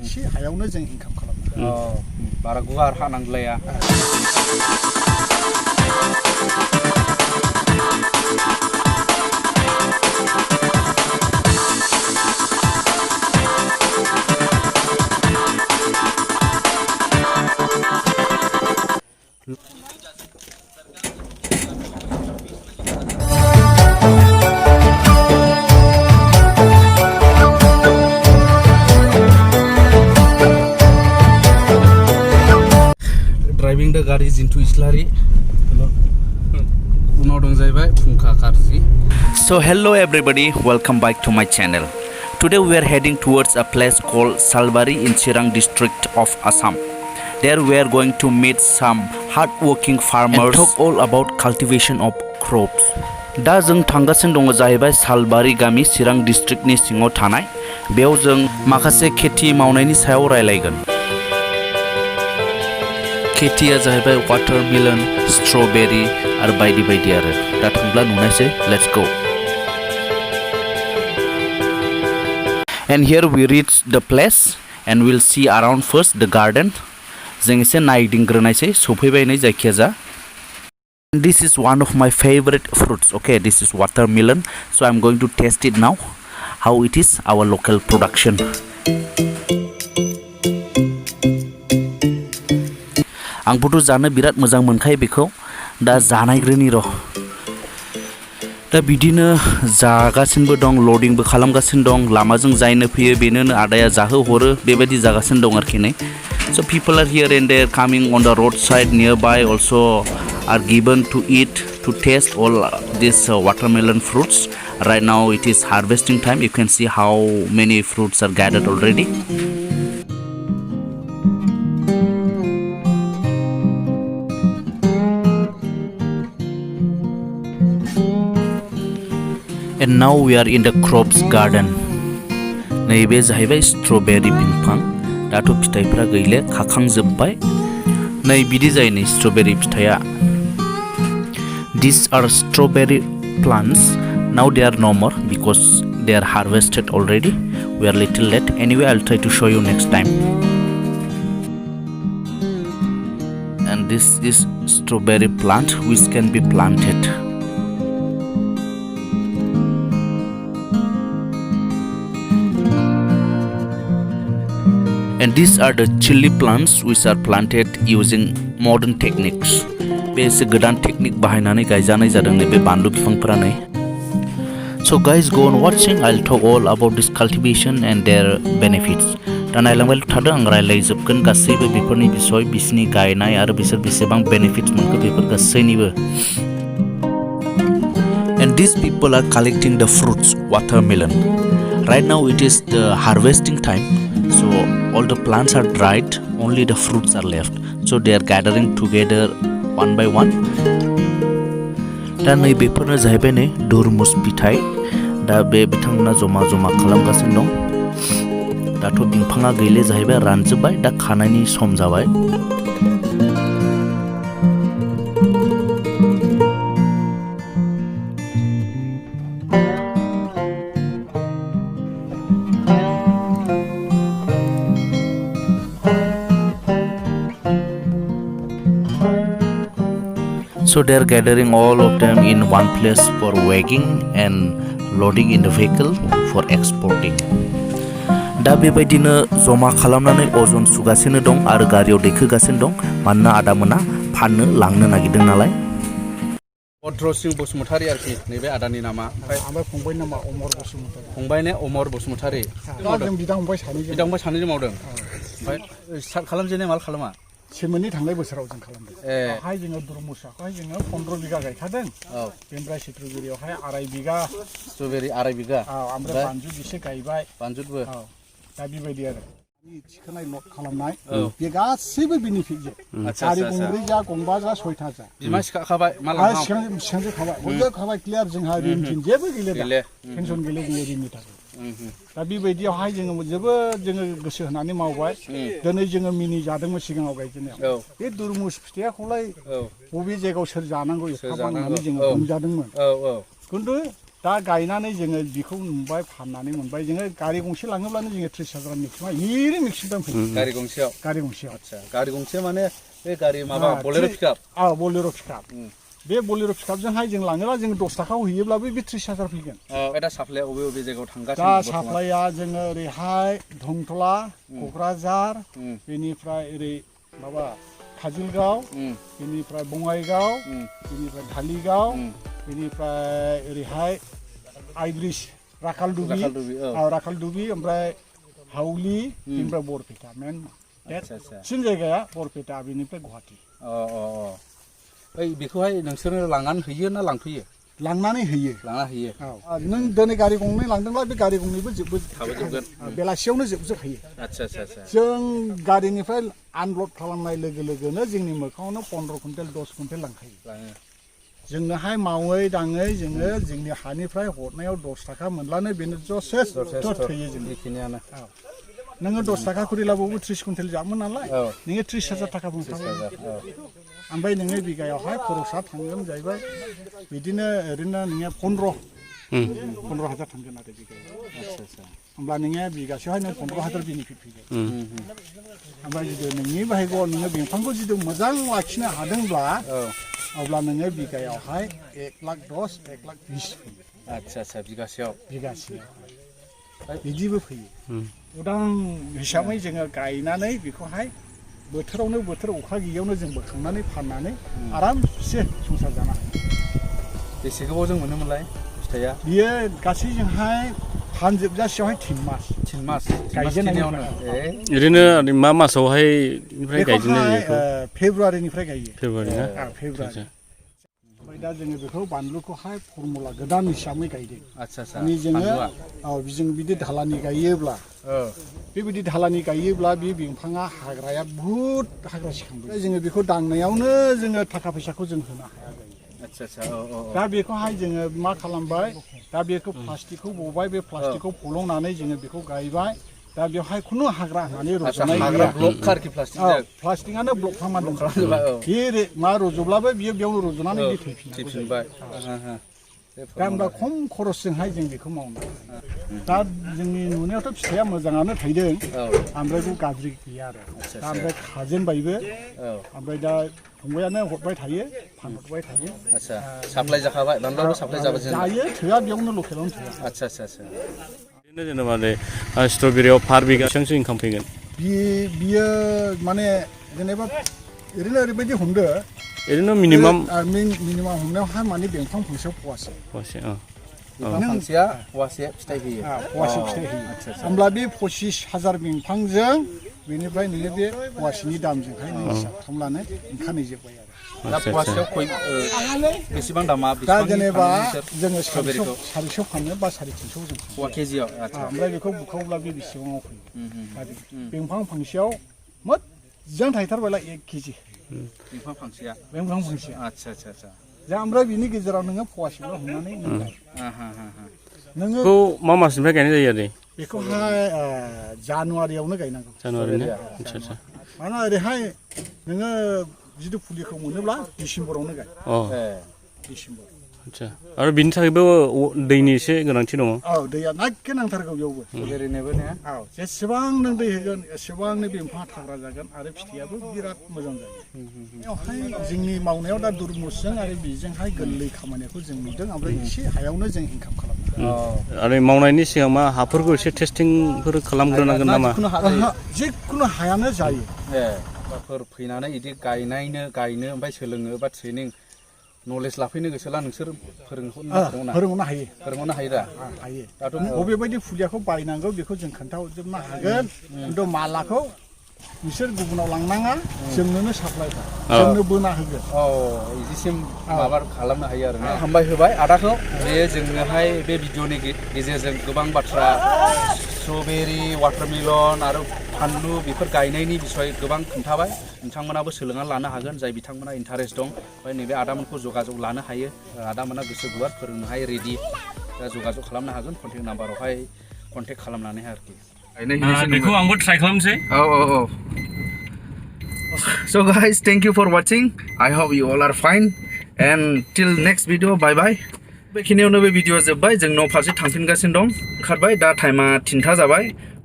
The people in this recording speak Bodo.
एसे हायावनो जों इनकाम खालामनो बारा गुवार हा नांलाया Driving the garis into Islari. So hello everybody, welcome back to my channel. Today we are heading towards a place called Salbari in Chirang district of Assam. There we are going to meet some hardworking farmers and talk all about cultivation of crops. Da जों थांगासिनो दङ जाहैबाय सालबारि गामि चिरां डिस्ट्रिक्टनि सिङाव थानाय बेयाव जों माखासे खेथि मावनायनि सायाव रायलायगोन खेथिया जाहैबाय वाटारमेलन स्ट्रबेरी आरो बायदि बायदि आरो दा थांब्ला नुनायसै let's go and here we reach the place and we'll see around first the garden जों एसे नायदिंग्रोनायसै सफैबाय नै जायखिया जा This is one of my favorite fruits. Okay, this is watermelon. So I'm going to taste it now. How it is our local production. आं बोथ' जानो बिराद मोजां मोनखायो बेखौ दा जानायग्रोनि र' दा बिदिनो जागासिनोबो दं लडिंबो खालामगासिनो दं लामाजों जायनो फैयो बेनोनो आदाया जाहोहरो बेबायदि जागासिनो दं आरोखि नै So people are here and there coming on the roadside nearby also are given to eat, to taste all these watermelon fruits. Right now it is harvesting time. You can see how many fruits are gathered already. And now we are in the crops garden. नैबे जाहैबाय स्ट्रबेरी बिफां दाथ' फिथाइफ्रा गैले खाखांजोब्बाय नै बिदि जायो नै स्ट्रबेरी फिथाइया These are strawberry plants. Now they are no more because they are harvested already. We are little late. Anyway, I'll try to show you next time. And this is strawberry plant which can be planted. And these are the chili plants which are planted using modern techniques. बेसे गोदान टेक्निक बाहायनानै गायजानाय जादों नैबे बानलु बिफांफोरा नै So guys go on watching. I'll talk all about this cultivation and their benefits. दा नायलांबाय थादों आं रायलायजोबगोन गासैबो बेफोरनि बिसय बिसिनि गायनाय आरो बिसोर बेसेबां बेनिफिट्स मोनखो बेफोर गासैनिबो And these people are collecting the fruits watermelon. Right now it is the harvesting time. So all the plants are dried, only the fruits are left. So they are gathering together one by one. दा नै बेफोरनो जाहैबाय नै दुरमुस फिथाइ दा बे बिथांमोना जमा जमा खालामगासिनो दं दाथ' बिफाङा गैले जाहैबाय रानजोब्बाय दा खानायनि सम जाबाय So they are gathering all of them in one place for weighing and loading in the vehicle for exporting. दा बेबायदिनो जमा खालामनानै अजन सुगासिनो दं आरो गारियाव दैखोगासिनो दं मानोना आदामोना फाननो लांनो नागिरदों नालाय Bahdrasing Basumatary आरोखि नैबे आदानि नामा ओमफ्राय फंबायनि नामा अमर बसुमतारी फंबायने अमर बसुमतारी जों बिदा फंबाय सानैजों मावदों ओमफ्राय स्टार्ट खालामजेननाय माल खालामा सेमोननि थांनाय बोसोराव जों खालामदों हाय जोङो दुरमुसाखौहाय जोङो 15 बिगा गायखादों बेनिफ्राय स्ट्रबेरियावहाय 2.5 बिगा स्ट्रबेरि 2.5 बिगा ओमफ्राय बानजु एसे गायबाय बानजुबो दा बेबायदि आरो थिखोनाय नट खालामनाय बे गासैबो बेनिफिट जे गारि गंब्रै जा गंबा जा सयथा जा बिमा सिखाखाबाय मालाय सिखांजोब खाबाय बयबो खाबाय क्लियार जोंहा रिनथिन जेबो गैले टेनसन गैले रिननि थाखाय दा बेबायदियावहाय जोङो जोबोद जोङो गोसो होनानै मावबाय दिनै जोङो मिनि जादोंमोन सिगाङाव गायजेननायाव बे दुरमुस फिथाइखौलाय बबे जायगायाव सोर जानांगौ एफाबां होननानै जोङो बुंजादोंमोन खिन्थु दा गायनानै जोङो बेखौ नुबाय फाननानै मोनबाय जोङो गारि गंसे लाङोब्लानो जोङो 30,000 मेक्सिमाम एरै मेक्सिमाम दाम फैयो गारि गंसेयाव आदसा गारि गंसे माने बे गारि माबा बलेर' पिकआप बलेर' पिकआप बे बलेर' पिकआपजोंहाय जों लाङोब्ला जोङो 10 थाखा हैयोब्लाबो बे 30,000 फैगोन दा साप्लाया बबे बबे जायगायाव थांगासिनो दा साप्लाया जोङो ओरैहाय धंतला क'क्राझार बेनिफ्राय ओरै माबा काजलगाव बेनिफ्राय बङाइगाव बेनिफ्राय धालिगाव बेनिफ्राय ओरैहाय आइब्रिज राखालदुबि ओमफ्राय हावलि बेनिफ्राय बरपेटा मेन सिन जायगाया बरपेटा बेनिफ्राय गुवाहाटि ओइ बेखौहाय नोंसोरो लांनानै हैयो ना लांफैयो लांनानै हैयो नों दिनै गारि गंनै लांदोंब्ला बे गारि गंनैबो जोबगोन बेलासियावनो जोबजोबखायो जों गारिनिफ्राय आनलड खालामनाय लोगो लोगोनो जोंनि मोखाङावनो 15 कुइन्टेल 10 कुइन्टेल लांखायो जोंनोहाय मावै दाङै जोङो जोंनि हानिफ्राय हरनायाव 10 थाखा मोनब्लानो बेनो जसेस थोयो जों बेखिनियानो नोङो 10 थाखा खरि लाबावबो 30 कुइन्टेल जामोन नालाय नोङो 30,000 थाखा मोनखाबाय ओमफ्राय नोङो बिगायावहाय खरसा थांगोन जाहैबाय बिदिनो ओरैनो नोङो 15,000 थांगोन आरो बिगायाव होमब्ला नोङो बिगासेयावहाय नों 15,000 बेनिफिट फैगोन ओमफ्राय जुदि नोंनि बाहागोआव नोङो बिफांखौ जुदि मोजां लाखिनो हादोंब्ला अब्ला नोङो बिगायावहाय 1,10,000 1,20,000 फैयो आदसा बिगासेयाव बिदिबो फैयो उदां हिसाबै जोङो गायनानै बेखौहाय बोथोरावनो बोथोर अखा गैयियावनो जों बोखांनानै फाननानै आरामसे संसार जानो हायो बेसे गोबावजों मोनोमोनलाय फिथाइया बियो गासैजोंहाय फानजोबजासेयावहाय 3 मास गायजेननायावनो ओरैनो मा मासावहाय गायजेननाय जायो फेब्रुवारिनिफ्राय गायो फेब्रुवारि ओमफ्राय दा जोङो बेखौ बानलुखौहाय फर्मुला गोदान हिसाबै गायदों माने जोङो जों बिदि धालानि गायोब्ला बेबायदि धालानि गायोब्ला बे बिफाङा हाग्राया बुहुद हाग्रा सिखांबाय जोङो बेखौ दांनायावनो जोङो थाखा फैसाखौ जों होनो हाया जायो दा बेखौहाय जोङो मा खालामबाय दा बेखौ प्लास्टिकखौ बबाय बे प्लास्टिकखौ फलंनानै जोङो बेखौ गायबाय दा बेवहाय खुनु हाग्रा होनानै रज'नाय गैया प्लास्टिकआनो ब्लक खालामना बे मा रज'ब्लाबो बियो बेयावनो रज'नानै बे थैफिनबाय दा होमबा खम खरसजोंहाय जों बेखौ मावनो दा जोंनि नुनायावथ' फिथाइया मोजाङानो थायदों ओमफ्राय बे गाज्रि गैया आरो दा ओमफ्राय खाजेनबायबो ओमफ्राय दा फंबायानो हरबाय थायो फानहरबाय थायो साप्लाय जाखाबाय बांद्राय साप्लाय जाबाय जायो थोआ बेयावनो लकेलावनो थोआ जेनेबा स्ट्रबेरियाव पार बिगा बेसेबांसो इनकाम फैगोन बियो माने जेनेबा ओरैनो ओरैबायदि हमदो ओरैनो मिनिमाम हमनायावहाय माने बिफां फांसेयाव फवासे फांसेया फवासे फिथाइ होयो होमब्ला बे 25,000 बिफांजों बेनिफ्राय नोङो बे फवासेनि दामजोंहाय नों हिसाब खालामब्लानो ओंखारहैजोब्बाय बेसेबां दामा दा जेनेबा जोङो 400 फानो बा 350 जों फानो केजियाव ओमफ्राय बेखौ बुखावब्ला बे बेसेबाङाव फैयो बिफां फांसेयाव मोजां थायथारबायला 1 केजि बिफां फांसेया आदसा दा ओमफ्राय बिनि गेजेराव नोङो फवासेल' हमनानै नोङो मा मासनिफ्राय गायनाय जायो आरो बेखौहाय जानुवारियावनो गायनांगौ मानोना ओरैहाय नोङो जिथु फुलिखौ मोनोब्ला डिसेम्बरावनो गाय डिसेम्बर आरो बिनि थाखायबो दैनि एसे गोनांथि दङ दैया नायखे नांथारगौ बेयावबो जेसेबां नों दै होगोन एसेबांनो बे बिफाङा थाग्रा जागोन आरो फिथाइयाबो बिराद मोजां जायो बेयावहाय जोंनि मावनायाव दा दुरमुसजों आरो बेजोंहाय गोरलै खामानिखौ जों नुदों ओमफ्राय एसे हायावनो जों इनकाम खालामो आरो मावनायनि सिगां मा हाफोरखौ एसे टेस्टिंफोर खालामग्रोनांगोन नामा जिखुनु हायानो जायो फैनानै बिदि गायनो ओमफ्राय सोलोङो बा ट्रेनिं नलेज लाफैनो गोसोला नोंसोर फोरोंहरनो हायो दा दाथ' बबेबायदि फुलियाखौ बायनांगौ बेखौ जों खोन्थाहरजोबनो हागोन खिन्थु मालाखौ बिसोर गुबुनाव लांनाङा जोंनोनो साप्लाय जोंनो बोना होगोन बिदिसिम माबा खालामनो हायो आरो हामबाय होबाय आदाखौ बे जोङोहाय बे भिडिअनि गेजेरजों गोबां बाथ्रा स्ट्रबेरि वाटारमेलन आरो फानलु बेफोर गायनायनि बिसय गोबां खोन्थाबाय नोंथांमोनाबो सोलोंना लानो हागोन जाय बिथांमोना इन्टारेस्ट दं ओमफ्राय नैबे आदामोनखौ जगाजग लानो हायो आदामोना गोसो गुवार फोरोंनोहाय रेडि दा जगाजग खालामनो हागोन कन्टेक्ट नाम्बारावहाय कन्टेक्ट खालामनानैहाय आरोखि बेखौ आंबो ट्राइ खालामसै So guys, thank you for watching. I hope you all are fine and till next video, bye bye. बेखिनियावनो बे भिडिअआ जोब्बाय जों न' फारसे थांफिनगासिनो दं ओंखारबाय दा टाइमा 3टा जाबाय